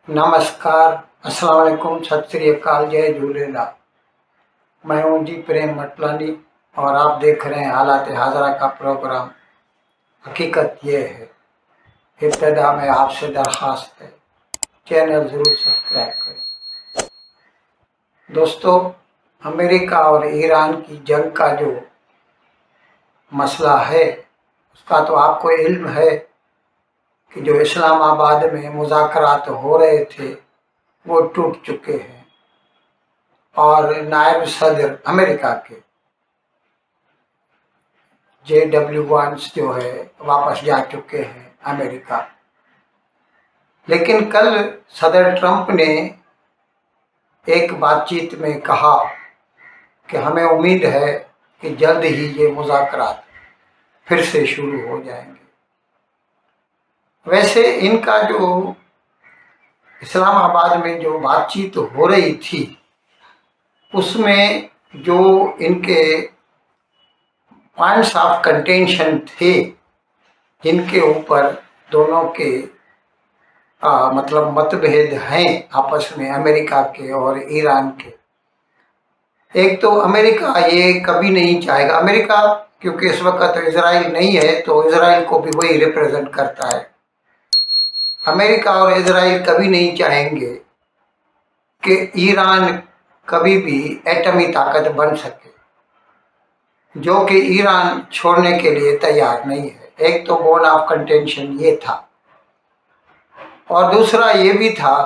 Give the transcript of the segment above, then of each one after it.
नमस्कार, अस्सलाम वालेकुम, सत श्री अकाल, जय झूलेलाल। मैं हूँ जी प्रेम मटलानी और आप देख रहे हैं हालात हाजरा का प्रोग्राम। हकीकत ये है, इब्तदा में आपसे दरख्वास्त है, चैनल ज़रूर सब्सक्राइब करें। दोस्तों, अमेरिका और ईरान की जंग का जो मसला है उसका तो आपको इल्म है कि जो इस्लामाबाद में मुज़ाकरात हो रहे थे वो टूट चुके हैं और नायब सदर अमेरिका के JW वांस जो है वापस जा चुके हैं अमेरिका। लेकिन कल सदर ट्रंप ने एक बातचीत में कहा कि हमें उम्मीद है कि जल्द ही ये मुज़ाकरात फिर से शुरू हो जाएंगे। वैसे इनका जो इस्लामाबाद में जो बातचीत हो रही थी उसमें जो इनके पॉइंट्स ऑफ कंटेंशन थे जिनके ऊपर दोनों के मतलब मतभेद हैं आपस में, अमेरिका के और ईरान के। एक तो अमेरिका ये कभी नहीं चाहेगा, अमेरिका क्योंकि इस वक्त तो इजराइल नहीं है तो इजराइल को भी वही रिप्रेजेंट करता है। अमेरिका और इजराइल कभी नहीं चाहेंगे कि ईरान कभी भी एटमी ताकत बन सके, जो कि ईरान छोड़ने के लिए तैयार नहीं है। एक तो बोन ऑफ कंटेंशन ये था और दूसरा ये भी था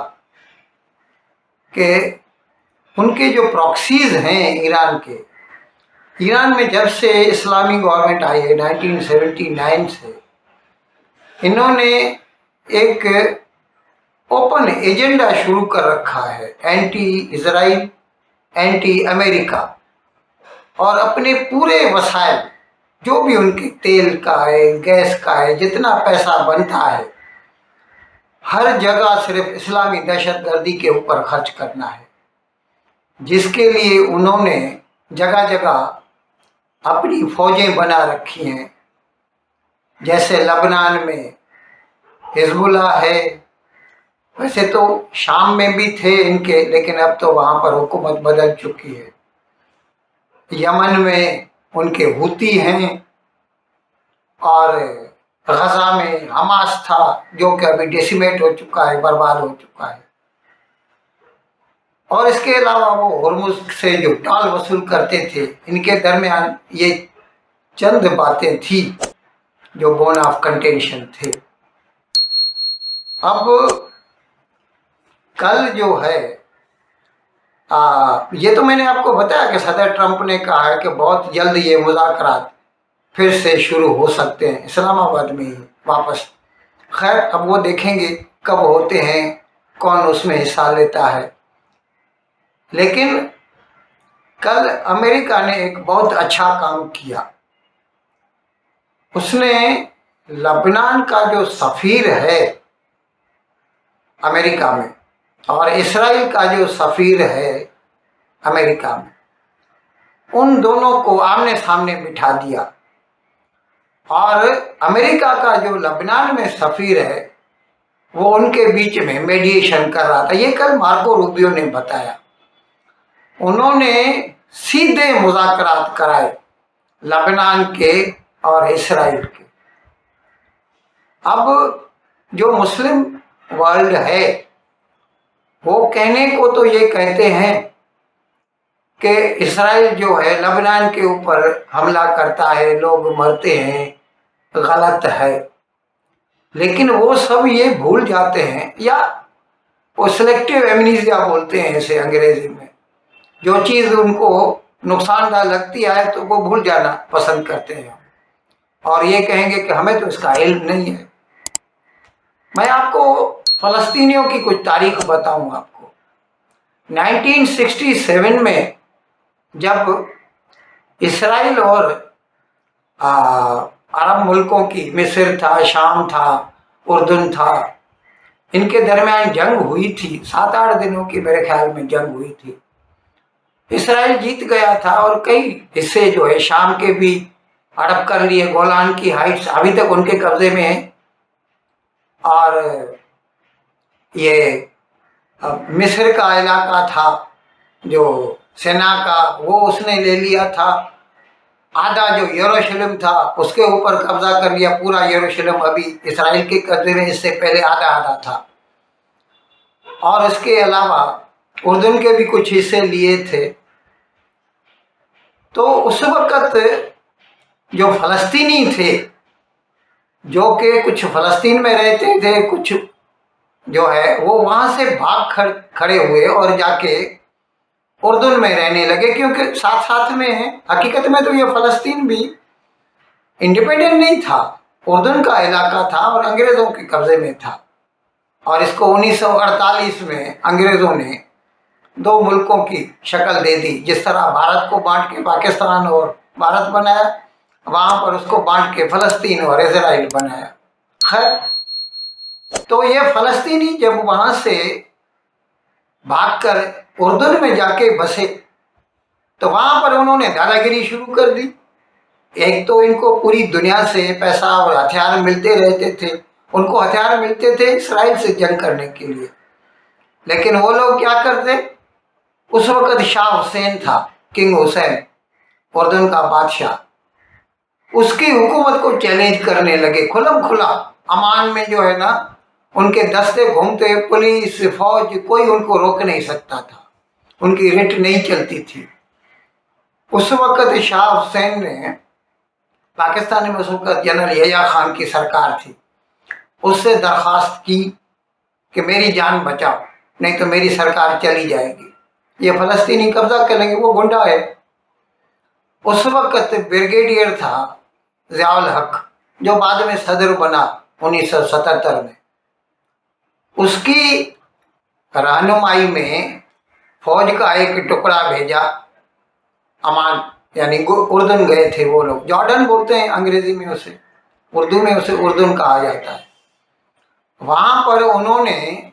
कि उनके जो प्रॉक्सीज हैं ईरान के, ईरान में जब से इस्लामी गवर्नमेंट आई है 1979 से, इन्होंने एक ओपन एजेंडा शुरू कर रखा है एंटी इजराइल, एंटी अमेरिका, और अपने पूरे वसाइल जो भी उनके तेल का है, गैस का है, जितना पैसा बनता है हर जगह सिर्फ इस्लामी दहशतगर्दी के ऊपर खर्च करना है, जिसके लिए उन्होंने जगह जगह अपनी फौजें बना रखी हैं। जैसे लबनान में हिजबुल्लाह है, वैसे तो शाम में भी थे इनके, लेकिन अब तो वहाँ पर हुकूमत बदल चुकी है। यमन में उनके हुती हैं और गजा में हमास था जो कि अभी डेसिमेट हो चुका है, बर्बाद हो चुका है। और इसके अलावा वो हुर्मुज से जो टाल वसूल करते थे, इनके दरमियान ये चंद बातें थी जो बोन ऑफ कंटेंशन थे। अब कल जो है ये तो मैंने आपको बताया कि सदर ट्रंप ने कहा है कि बहुत जल्द ये मुज़ाकरात फिर से शुरू हो सकते हैं इस्लामाबाद में ही वापस। खैर, अब वो देखेंगे कब होते हैं, कौन उसमें हिस्सा लेता है। लेकिन कल अमेरिका ने एक बहुत अच्छा काम किया। उसने लबनान का जो सफ़ीर है अमेरिका में और इसराइल का जो सफ़ीर है अमेरिका में, उन दोनों को आमने सामने बिठा दिया और अमेरिका का जो लबनान में सफ़ीर है वो उनके बीच में मेडिएशन कर रहा था। ये कल मार्को रूबियो ने बताया। उन्होंने सीधे मुज़ाकरात कराए लबनान के और इसराइल के। अब जो मुस्लिम वर्ल्ड है वो कहने को तो ये कहते हैं कि इसराइल जो है लबनान के ऊपर हमला करता है, लोग मरते हैं, गलत है। लेकिन वो सब ये भूल जाते हैं, या वो सिलेक्टिव एमनीसिया बोलते हैं इसे अंग्रेजी में, जो चीज़ उनको नुकसानदायक लगती है तो वो भूल जाना पसंद करते हैं और ये कहेंगे कि हमें तो इसका इल्म नहीं है। मैं आपको फ़लस्तीनियों की कुछ तारीख बताऊं आपको। 1967 में जब इसराइल और अरब मुल्कों की, मिस्र था, शाम था, उर्दन था, इनके दरमियान जंग हुई थी। 7-8 दिनों की मेरे ख्याल में जंग हुई थी। इसराइल जीत गया था और कई हिस्से जो है शाम के भी हड़प कर लिए। गोलान की हाइट्स अभी तक उनके कब्जे में है और ये मिस्र का इलाका था जो सेना का, वो उसने ले लिया था। आधा जो यरूशलेम था उसके ऊपर कब्जा कर लिया। पूरा यरूशलेम अभी इसराइल के कब्जे में, इससे पहले आधा आधा था। और इसके अलावा उर्दून के भी कुछ हिस्से लिए थे। तो उस वक़्त जो फ़लस्तीनी थे, जो कि कुछ फ़लस्तीन में रहते थे, कुछ जो है वो वहाँ से भाग खड़े हुए और जाके उर्दून में रहने लगे, क्योंकि साथ साथ में है। हकीकत में तो ये फ़लस्तीन भी इंडिपेंडेंट नहीं था, उर्दून का इलाका था और अंग्रेज़ों के कब्ज़े में था। और इसको 1948 में अंग्रेज़ों ने दो मुल्कों की शक्ल दे दी। जिस तरह भारत को बांट के पाकिस्तान और भारत बनाया, वहाँ पर उसको बांट के फ़लस्तीन और इजराइल बनाया। खैर, तो ये फ़लस्तीनी जब वहाँ से भागकर उर्दून में जाके बसे, तो वहाँ पर उन्होंने दादागिरी शुरू कर दी। एक तो इनको पूरी दुनिया से पैसा और हथियार मिलते रहते थे, उनको हथियार मिलते थे इसराइल से जंग करने के लिए। लेकिन वो लोग क्या करते, उस वक़्त शाह हुसैन था, किंग हुसैन, उर्दून का बादशाह, उसकी हुकूमत को चैलेंज करने लगे खुलम खुला। अमान में जो है ना, उनके दस्ते घूमते, पुलिस फौज कोई उनको रोक नहीं सकता था, उनकी रिट नहीं चलती थी। उस वक़्त शाह हुसैन ने, पाकिस्तान में उस वक़्त जनरल यहया खान की सरकार थी, उससे दरख्वास्त की कि मेरी जान बचाओ, नहीं तो मेरी सरकार चली जाएगी, ये फ़लस्तीनी कब्जा कर लेंगे। वो गुंडा है। उस वक़्त ब्रिगेडियर था ज़ियाउल हक, जो बाद में सदर बना 1977 में। उसकी रहनुमाई में फौज का एक टुकड़ा भेजा अमान, यानी उर्दून गए थे वो लोग। जॉर्डन बोलते हैं अंग्रेजी में उसे, उर्दू में उसे उर्दून कहा जाता है। वहाँ पर उन्होंने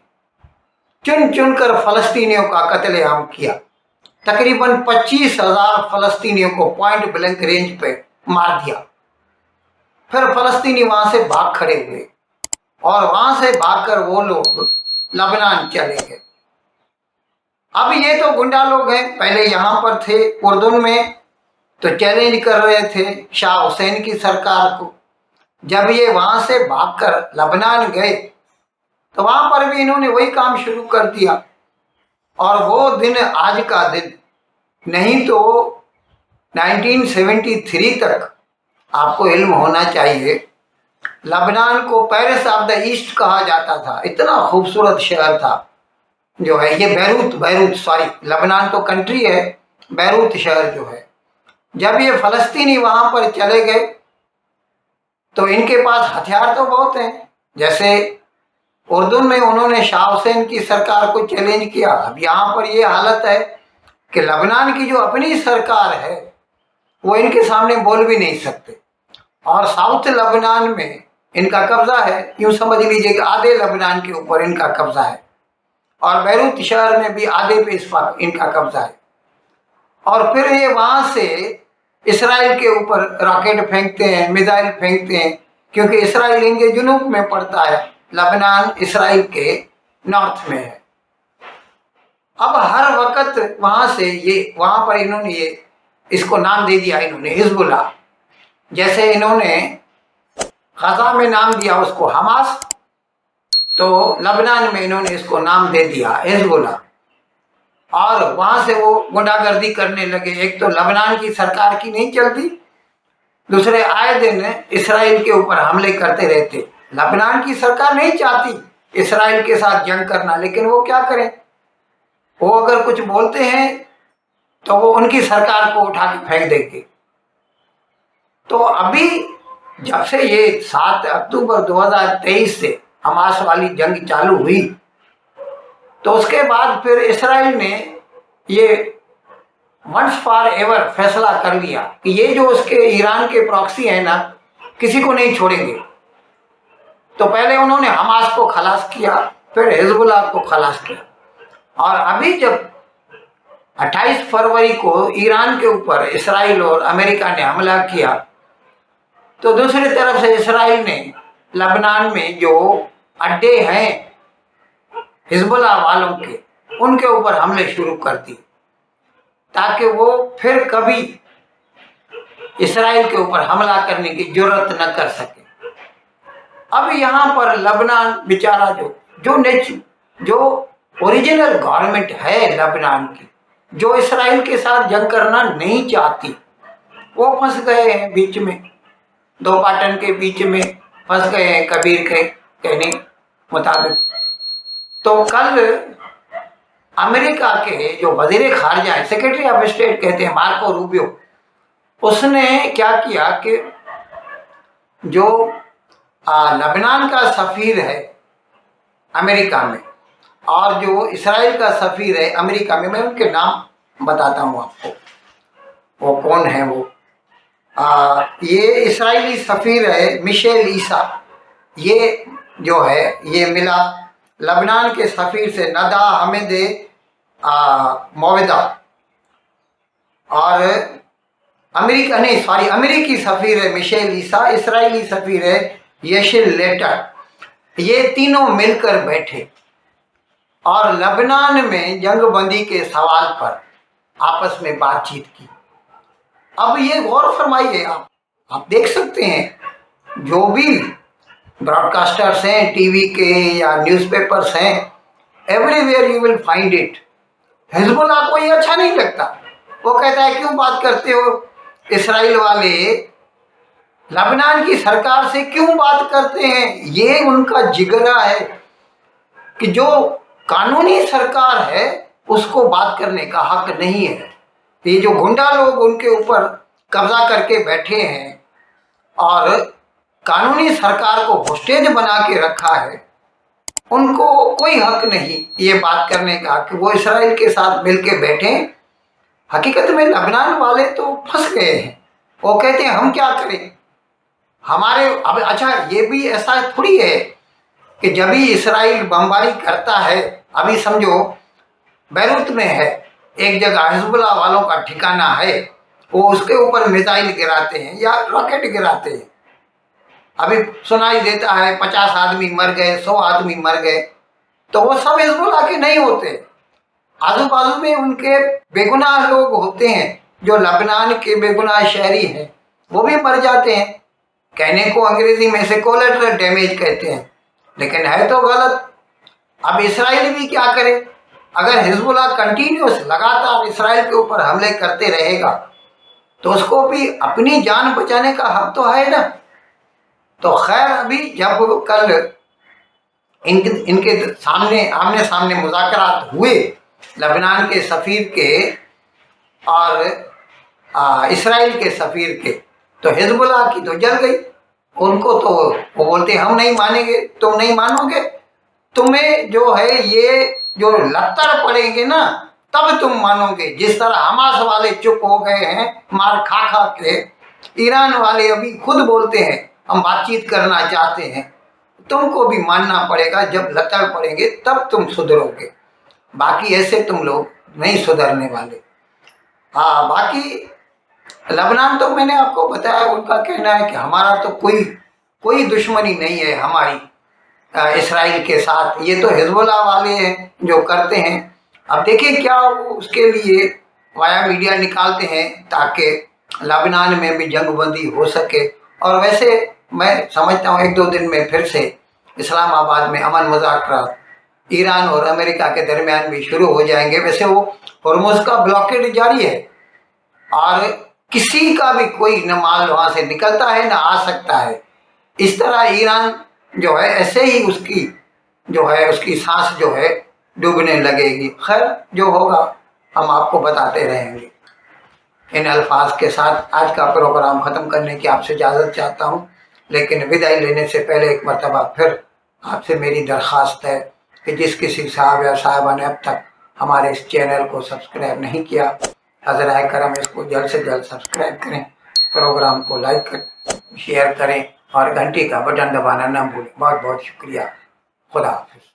चुन चुन कर फ़लस्तीनियों का कत्लेआम किया। तकरीबन 25,000 फ़लस्तीनियों को पॉइंट ब्लैंक रेंज पे मार दिया। फिर फ़लस्तीनी वहाँ से भाग खड़े हुए और वहाँ से भागकर वो लोग लबनान चले गए। अब ये तो गुंडा लोग हैं, पहले यहाँ पर थे उर्दून में, तो चैलेंज कर रहे थे शाह हुसैन की सरकार को। जब ये वहाँ से भागकर लबनान गए, तो वहाँ पर भी इन्होंने वही काम शुरू कर दिया। और वो दिन आज का दिन नहीं तो 1973 तक, आपको इल्म होना चाहिए, लबनान को पेरिस ऑफ द ईस्ट कहा जाता था। इतना खूबसूरत शहर था जो है ये बैरूत सॉरी, लबनान तो कंट्री है, बैरूत शहर जो है। जब ये फ़लस्तीनी वहाँ पर चले गए, तो इनके पास हथियार तो बहुत हैं। जैसे उर्दू में उन्होंने शाह हुसैन की सरकार को चैलेंज किया। अब यहाँ पर ये हालत है कि लबनान की जो अपनी सरकार है वो इनके सामने बोल भी नहीं सकते। और साउथ लबनान में इनका कब्जा है, यूँ समझ लीजिए कि आधे लबनान के ऊपर इनका कब्जा है। और बैरूत शहर में भी आधे पे इस वक्त इनका कब्जा है। और फिर ये वहाँ से इसराइल के ऊपर रॉकेट फेंकते हैं, मिसाइल फेंकते हैं, क्योंकि इसराइल इनके जुनूब में पड़ता है, लबनान इसराइल के नॉर्थ में है। अब हर वक्त वहाँ से ये, वहाँ पर इन्होंने ये इसको नाम दे दिया इन्होंने हिजबुल्लाह। जैसे इन्होंने गजा में नाम दिया उसको हमास, तो लबनान में इन्होंने इसको नाम दे दिया हिजबुल्लाह। और वहाँ से वो गुंडागर्दी करने लगे। एक तो लबनान की सरकार की नहीं चलती, दूसरे आए दिन इसराइल के ऊपर हमले करते रहते। लबनान की सरकार नहीं चाहती इसराइल के साथ जंग करना, लेकिन वो क्या करें, वो अगर कुछ बोलते हैं तो वो उनकी सरकार को उठा के फेंक देंगे। तो अभी जब से ये 7 अक्टूबर 2023 से हमास वाली जंग चालू हुई, तो उसके बाद फिर इसराइल ने ये वंस फॉर एवर फैसला कर लिया कि ये जो उसके ईरान के प्रॉक्सी हैं ना, किसी को नहीं छोड़ेंगे। तो पहले उन्होंने हमास को खलास किया, फिर हिजबुल्लाह को खलास किया। और अभी जब 28 फरवरी को ईरान के ऊपर इसराइल और अमेरिका ने हमला किया, तो दूसरी तरफ से इसराइल ने लबनान में जो अड्डे हैं हिजबुल्लाह वालों के, उनके ऊपर हमले शुरू कर दिए ताकि वो फिर कभी इसराइल के ऊपर हमला करने की जरूरत न कर सके। अब यहाँ पर लबनान बेचारा जो ओरिजिनल गवर्नमेंट है लबनान की, जो इसराइल के साथ जंग करना नहीं चाहती, वो फंस गए हैं बीच में, दो पाटन के बीच में फंस गए हैं कबीर के कहने मुताबिक। तो कल अमेरिका के जो वजीर खारजा है, सेक्रेटरी ऑफ स्टेट कहते हैं, मार्को रूबियो, उसने क्या किया कि जो लबनान का सफ़ीर है अमेरिका में और जो इसराइल का सफ़ीर है अमेरिका में, मैं उनके नाम बताता हूँ आपको, वो कौन है वो। ये इसराइली सफ़ीर है मिशेल ईसा, ये जो है ये मिला लबनान के सफ़ीर से नदा हमेद मोवेदा, और अमेरिकी सफ़ीर है मिशेल ईसा, इसराइली सफ़ीर है येशिल लेटर। ये तीनों मिलकर बैठे और लबनान में जंगबंदी के सवाल पर आपस में बातचीत की। अब ये गौर फरमाइए, आप देख सकते हैं जो भी ब्रॉडकास्टर्स हैं टीवी के या न्यूज़पेपर्स हैं, everywhere you will find it. Hezbollah को ये अच्छा नहीं लगता, वो कहता है क्यों बात करते हो इसराइल वाले, लबनान की सरकार से क्यों बात करते हैं। ये उनका जिगरा है कि जो कानूनी सरकार है उसको बात करने का हक नहीं है। ये जो गुंडा लोग उनके ऊपर कब्जा करके बैठे हैं और कानूनी सरकार को होस्टेज बना के रखा है, उनको कोई हक नहीं ये बात करने का कि वो इसराइल के साथ मिल के बैठे। हकीकत में लबनान वाले तो फंस गए हैं, वो कहते हैं हम क्या करें हमारे। अब अच्छा, ये भी ऐसा थोड़ी है कि जब भी इसराइल बमबारी करता है, अभी समझो बैरूत में है एक जगह हिजबुल्लाह वालों का ठिकाना है, वो उसके ऊपर मिसाइल गिराते हैं या रॉकेट गिराते हैं, अभी सुनाई देता है 50 आदमी मर गए, 100 आदमी मर गए, तो वो सब हिजबुल्लाह के नहीं होते। आजू बाजू में उनके बेगुनाह लोग होते हैं, जो लबनान के बेगुनाह शहरी हैं, वो भी मर जाते हैं। कहने को अंग्रेजी में से कोलेटरल डैमेज कहते हैं, लेकिन है तो गलत। अब इसराइल भी क्या करे, अगर हिजबुल्लाह कंटिन्यूस लगातार इसराइल के ऊपर हमले करते रहेगा तो उसको भी अपनी जान बचाने का हक तो है ना। तो खैर, अभी जब कल इनके सामने आमने सामने मुज़ाकरात हुए लबनान के सफ़ीर के और इसराइल के सफ़ीर के, तो हिजबुल्लाह की तो जल गई। उनको तो वो बोलते हम नहीं मानेंगे, तुम नहीं मानोगे, तुम्हें जो है ये जो लत्तर पड़ेंगे ना तब तुम मानोगे। जिस तरह हमास वाले चुप हो गए हैं मार खा खा के, ईरान वाले अभी खुद बोलते हैं हम बातचीत करना चाहते हैं, तुमको भी मानना पड़ेगा, जब लत्तर पड़ेंगे तब तुम सुधरोगे, बाकी ऐसे तुम लोग नहीं सुधरने वाले। हाँ, बाकी लबनान तो मैंने आपको बताया, उनका कहना है कि हमारा तो कोई दुश्मनी नहीं है हमारी इसराइल के साथ, ये तो हिजबुल्लाह वाले हैं जो करते हैं। अब देखिए क्या उसके लिए वाया मीडिया निकालते हैं ताकि लबनान में भी जंगबंदी हो सके। और वैसे मैं समझता हूँ 1-2 दिन में फिर से इस्लामाबाद में अमन मुज़ाकरात ईरान और अमेरिका के दरमियान भी शुरू हो जाएंगे। वैसे वो हॉर्मुज़ का ब्लॉकेड जारी है और किसी का भी कोई न माल वहाँ से निकलता है न आ सकता है। इस तरह ईरान जो है ऐसे ही उसकी सांस जो है डूबने लगेगी। खैर, जो होगा हम आपको बताते रहेंगे। इन अल्फाज के साथ आज का प्रोग्राम ख़त्म करने की आपसे इजाज़त चाहता हूँ, लेकिन विदाई लेने से पहले एक मरतबा फिर आपसे मेरी दरख्वास्त है कि जिस किसी साहब या साहबा ने अब तक हमारे इस चैनल को सब्सक्राइब नहीं किया, हज़राए करम इसको जल्द से जल्द सब्सक्राइब करें, प्रोग्राम को लाइक करें, शेयर करें और घंटी का बटन दबाना ना भूलें। बहुत बहुत शुक्रिया। खुदा हाफिज़।